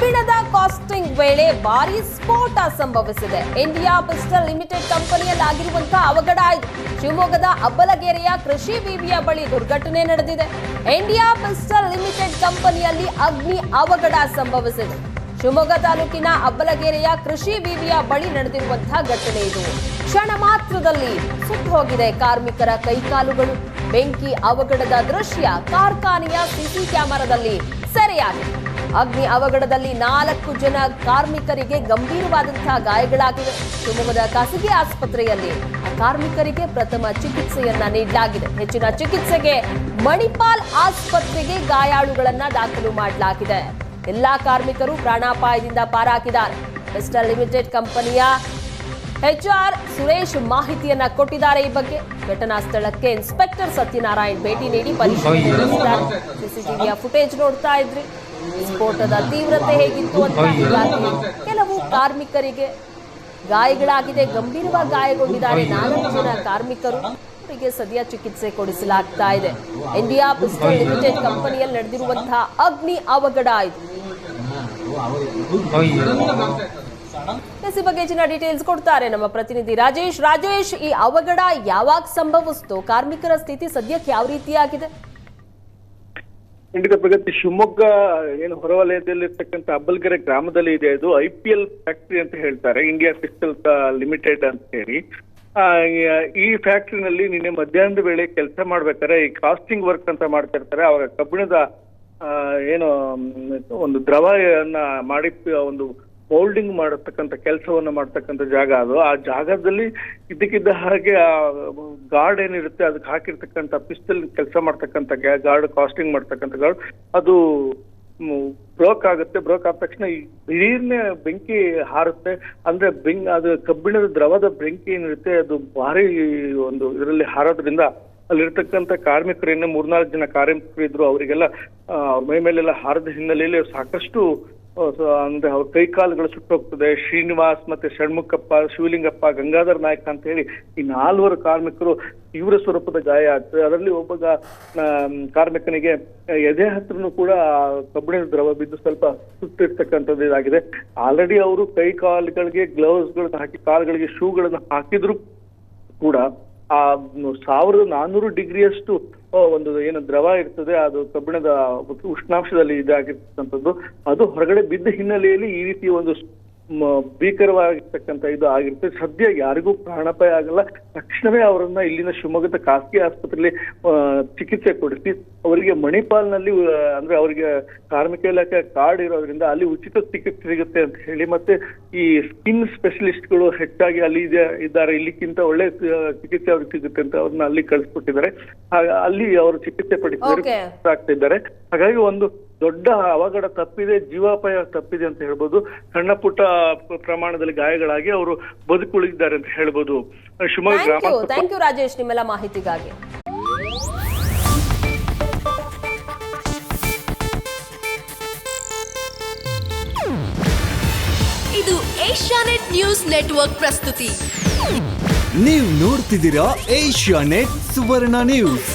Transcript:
ಕಬ್ಬಿಣದ ಕಾಸ್ಟಿಂಗ್ ವೇಳೆ ಭಾರಿ ಸ್ಫೋಟ ಸಂಭವಿಸಿದೆ. ಇಂಡಿಯಾ ಪಿಸ್ಟಲ್ ಲಿಮಿಟೆಡ್ ಕಂಪನಿಯಲ್ಲಿ ಆಗಿರುವಂತಹ ಅವಘಡ ಇದು. ಶಿವಮೊಗ್ಗದ ಅಬ್ಬಲಗೆರೆಯ ಕೃಷಿ ವಿವಿಯ ಬಳಿ ದುರ್ಘಟನೆ ನಡೆದಿದೆ. ಇಂಡಿಯಾ ಪಿಸ್ಟಲ್ ಲಿಮಿಟೆಡ್ ಕಂಪನಿಯಲ್ಲಿ ಅಗ್ನಿ ಅವಘಡ ಸಂಭವಿಸಿದೆ. ಶಿವಮೊಗ್ಗ ತಾಲೂಕಿನ ಅಬ್ಬಲಗೆರೆಯ ಕೃಷಿ ವಿವಿಯ ಬಳಿ ನಡೆದಿರುವಂತಹ ಘಟನೆ ಇದು. ಕ್ಷಣ ಮಾತ್ರದಲ್ಲಿ ಸುಟ್ಟು ಹೋಗಿದೆ ಕಾರ್ಮಿಕರ ಕೈಕಾಲುಗಳು. ಬೆಂಕಿ ಅವಘಡದ ದೃಶ್ಯ ಕಾರ್ಖಾನೆಯ ಸಿಸಿ ಕ್ಯಾಮೆರಾದಲ್ಲಿ ಸೆರೆಯಾಗಿದೆ. ಅಗ್ನಿ ಅವಘಡದಲ್ಲಿ 4 ಜನ ಕಾರ್ಮಿಕರಿಗೆ ಗಂಭೀರವಾದಂತಹ ಗಾಯಗಳಾಗಿವೆ. ಶಿವಮೊಗ್ಗದ ಖಾಸಗಿ ಆಸ್ಪತ್ರೆಯಲ್ಲಿ ಕಾರ್ಮಿಕರಿಗೆ ಪ್ರಥಮ ಚಿಕಿತ್ಸೆಯನ್ನ ನೀಡಲಾಗಿದೆ. ಹೆಚ್ಚಿನ ಚಿಕಿತ್ಸೆಗೆ ಮಣಿಪಾಲ್ ಆಸ್ಪತ್ರೆಗೆ ಗಾಯಾಳುಗಳನ್ನ ದಾಖಲು ಮಾಡಲಾಗಿದೆ. ಎಲ್ಲಾ ಕಾರ್ಮಿಕರು ಪ್ರಾಣಾಪಾಯದಿಂದ ಪಾರಾಗಿದ್ದಾರೆ. ಪಿಸ್ಟಲ್ ಲಿಮಿಟೆಡ್ ಕಂಪನಿಯ HR ಸುರೇಶ್ ಮಾಹಿತಿಯನ್ನ ಕೊಟ್ಟಿದ್ದಾರೆ. ಈ ಬಗ್ಗೆ ಘಟನಾ ಸ್ಥಳಕ್ಕೆ ಇನ್ಸ್ಪೆಕ್ಟರ್ ಸತ್ಯನಾರಾಯಣ್ ಭೇಟಿ ನೀಡಿ ಪರಿಶೀಲನೆ ನಡೆಸಿದ್ದಾರೆ. ಸಿಸಿಟಿವಿಯ ಫುಟೇಜ್ ನೋಡ್ತಾ ಇದ್ರಿ. ಸ್ಫೋಟದ ತೀವ್ರತೆ ಹೇಗಿತ್ತು ಅಂತ ಹೀಗಾಗಿ ಕೆಲವು ಕಾರ್ಮಿಕರಿಗೆ ಗಾಯಗಳಾಗಿದೆ, ಗಂಭೀರವಾಗಿ ಗಾಯಗೊಂಡಿದ್ದಾರೆ 4 ಜನ ಕಾರ್ಮಿಕರು. ಅವರಿಗೆ ಸದ್ಯ ಚಿಕಿತ್ಸೆ ಕೊಡಿಸಲಾಗ್ತಾ ಇದೆ. ಇಂಡಿಯಾ ಪಿಸ್ಟಲ್ ಲಿಮಿಟೆಡ್ ಕಂಪನಿಯಲ್ಲಿ ನಡೆದಿರುವಂತಹ ಅಗ್ನಿ ಅವಘಡ ಇದು. ಈ ಬಗ್ಗೆ ಹೆಚ್ಚಿನ ಡೀಟೇಲ್ಸ್ ಕೊಡ್ತಾರೆ ನಮ್ಮ ಪ್ರತಿನಿಧಿ ರಾಜೇಶ್, ಈ ಅವಘಡ ಯಾವಾಗ ಸಂಭವಿಸಿತು? ಕಾರ್ಮಿಕರ ಸ್ಥಿತಿ ಸದ್ಯಕ್ಕೆ ಯಾವ ರೀತಿಯಾಗಿದೆ? ಖಂಡಿತ ಪ್ರಗತಿ, ಶಿವಮೊಗ್ಗ ಏನು ಹೊರವಲಯದಲ್ಲಿರ್ತಕ್ಕಂಥ ಅಬ್ಬಲಗೆರೆ ಗ್ರಾಮದಲ್ಲಿ ಇದೆ. ಇದು IPL ಫ್ಯಾಕ್ಟರಿ ಅಂತ ಹೇಳ್ತಾರೆ, ಇಂಡಿಯಾ ಪಿಸ್ಟಲ್ ಲಿಮಿಟೆಡ್ ಅಂತ ಹೇಳಿ. ಈ ಫ್ಯಾಕ್ಟರಿನಲ್ಲಿ ನಿನ್ನೆ ಮಧ್ಯಾಹ್ನದ ವೇಳೆ ಕೆಲಸ ಮಾಡ್ಬೇಕಾದ್ರೆ ಈ ಕಾಸ್ಟಿಂಗ್ ವರ್ಕ್ ಅಂತ ಮಾಡ್ತಾ ಇರ್ತಾರೆ. ಅವಾಗ ಕಬ್ಬಿಣದ ಏನು ಒಂದು ದ್ರವಯನ್ನ ಮಾಡಿ ಒಂದು ಮೌಲ್ಡಿಂಗ್ ಮಾಡತಕ್ಕಂಥ ಕೆಲಸವನ್ನ ಮಾಡ್ತಕ್ಕಂಥ ಜಾಗ ಅದು. ಆ ಜಾಗದಲ್ಲಿ ಇದ್ದಕ್ಕಿದ್ದ ಹಾಗೆ ಆ ಗಾರ್ಡ್ ಏನಿರುತ್ತೆ ಅದಕ್ಕೆ ಹಾಕಿರ್ತಕ್ಕಂಥ ಪಿಸ್ಟಲ್ ಕೆಲಸ ಮಾಡ್ತಕ್ಕಂಥ ಗಾರ್ಡ್, ಕಾಸ್ಟಿಂಗ್ ಮಾಡ್ತಕ್ಕಂಥ ಗಾರ್ಡ್, ಅದು ಬ್ರೋಕ್ ಆಗುತ್ತೆ. ಬ್ರೋಕ್ ಆದ ತಕ್ಷಣ ದಿಢೀರ್ನೆ ಬೆಂಕಿ ಹಾರುತ್ತೆ. ಅಂದ್ರೆ ಅದು ಕಬ್ಬಿಣದ ದ್ರವದ ಬೆಂಕಿ ಏನಿರುತ್ತೆ ಅದು ಭಾರಿ ಒಂದು ಇದರಲ್ಲಿ ಹಾರೋದ್ರಿಂದ ಅಲ್ಲಿರ್ತಕ್ಕಂಥ ಕಾರ್ಮಿಕರೇನೆ 3-4 ಜನ ಕಾರ್ಮಿಕರು ಇದ್ರು. ಅವರಿಗೆಲ್ಲ ಅವ್ರ ಮೈ ಮೇಲೆಲ್ಲ ಹಾರದ ಹಿನ್ನೆಲೆಯಲ್ಲಿ ಸಾಕಷ್ಟು ಅಂದ್ರೆ ಅವ್ರ ಕೈ ಕಾಲುಗಳು ಸುಟ್ಟೋಗ್ತದೆ. ಶ್ರೀನಿವಾಸ್ ಮತ್ತೆ ಷಣ್ಮುಖಪ್ಪ, ಶಿವಲಿಂಗಪ್ಪ, ಗಂಗಾಧರ್ ನಾಯ್ಕ ಅಂತ ಹೇಳಿ ಈ 4 ಕಾರ್ಮಿಕರು ತೀವ್ರ ಸ್ವರೂಪದ ಗಾಯ ಆಗ್ತದೆ. ಅದರಲ್ಲಿ ಒಬ್ಬ ಕಾರ್ಮಿಕನಿಗೆ ಎದೆ ಹತ್ರನೂ ಕೂಡ ಕಬ್ಬಿಣದ ದ್ರವ ಬಿದ್ದು ಸ್ವಲ್ಪ ಸುತ್ತಿರ್ತಕ್ಕಂಥದ್ದು ಇದಾಗಿದೆ. ಆಲ್ರೆಡಿ ಅವರು ಕೈ ಕಾಲುಗಳಿಗೆ ಗ್ಲೌಸ್ಗಳನ್ನ ಹಾಕಿ, ಕಾಲುಗಳಿಗೆ ಶೂಗಳನ್ನ ಹಾಕಿದ್ರು ಕೂಡ ಆ 1400 ಡಿಗ್ರಿಯಷ್ಟು ಒಂದು ಏನು ದ್ರವ ಇರ್ತದೆ, ಅದು ಕಬ್ಬಿಣದ ಉಷ್ಣಾಂಶದಲ್ಲಿ ಇದಾಗಿರ್ತಕ್ಕಂಥದ್ದು, ಅದು ಹೊರಗಡೆ ಬಿದ್ದ ಹಿನ್ನೆಲೆಯಲ್ಲಿ ಈ ರೀತಿ ಒಂದು ಭೀಕರವಾಗಿರ್ತಕ್ಕಂಥ ಇದು ಆಗಿರುತ್ತೆ. ಸದ್ಯ ಯಾರಿಗೂ ಪ್ರಾಣಾಪಾಯ ಆಗಲ್ಲ. ತಕ್ಷಣವೇ ಅವರನ್ನ ಇಲ್ಲಿನ ಶಿವಮೊಗ್ಗದ ಖಾಸಗಿ ಆಸ್ಪತ್ರೆಯಲ್ಲಿ ಚಿಕಿತ್ಸೆ ಕೊಡಿಸಿ ಅವರಿಗೆ ಮಣಿಪಾಲ್ನಲ್ಲಿ ಅಂದ್ರೆ ಅವರಿಗೆ ಕಾರ್ಮಿಕ ಇಲಾಖೆ ಕಾರ್ಡ್ ಇರೋದ್ರಿಂದ ಅಲ್ಲಿ ಉಚಿತ ಚಿಕಿತ್ಸೆ ಸಿಗುತ್ತೆ ಅಂತ ಹೇಳಿ, ಮತ್ತೆ ಈ ಸ್ಕಿನ್ ಸ್ಪೆಷಲಿಸ್ಟ್ಗಳು ಹೆಚ್ಚಾಗಿ ಅಲ್ಲಿ ಇದ್ದಾರೆ, ಇಲ್ಲಿಕ್ಕಿಂತ ಒಳ್ಳೆ ಚಿಕಿತ್ಸೆ ಅವ್ರಿಗೆ ಸಿಗುತ್ತೆ ಅಂತ ಅವ್ರನ್ನ ಅಲ್ಲಿ ಕಳಿಸ್ಕೊಟ್ಟಿದ್ದಾರೆ. ಅಲ್ಲಿ ಅವರು ಚಿಕಿತ್ಸೆ ಪಡಿಸಿದ್ದಾರೆ. ಹಾಗಾಗಿ ಒಂದು ದೊಡ್ಡ ಅವಘಡ ತಪ್ಪಿದೆ, ಜೀವಾಪಾಯ ತಪ್ಪಿದೆ ಅಂತ ಹೇಳ್ಬೋದು. ಸಣ್ಣ ಪುಟ್ಟ ಪ್ರಮಾಣದಲ್ಲಿ ಗಾಯಗಳಾಗಿ ಅವರು ಬದುಕುಳಿದಿದ್ದಾರೆ ಅಂತ ಹೇಳ್ಬೋದು. ಶಿವಮೊಗ್ಗ ಗ್ರಾಮ. ಥ್ಯಾಂಕ್ ಯು ರಾಜೇಶ್, ನಿಮ್ಮೆಲ್ಲ ಮಾಹಿತಿಗಾಗಿ. ಇದು ಏಷ್ಯಾನೆಟ್ ನ್ಯೂಸ್ ನೆಟ್ವರ್ಕ್ ಪ್ರಸ್ತುತಿ. ನೀವು ನೋಡ್ತಿದ್ದೀರಾ ಏಷ್ಯಾನೆಟ್ ಸುವರ್ಣ ನ್ಯೂಸ್.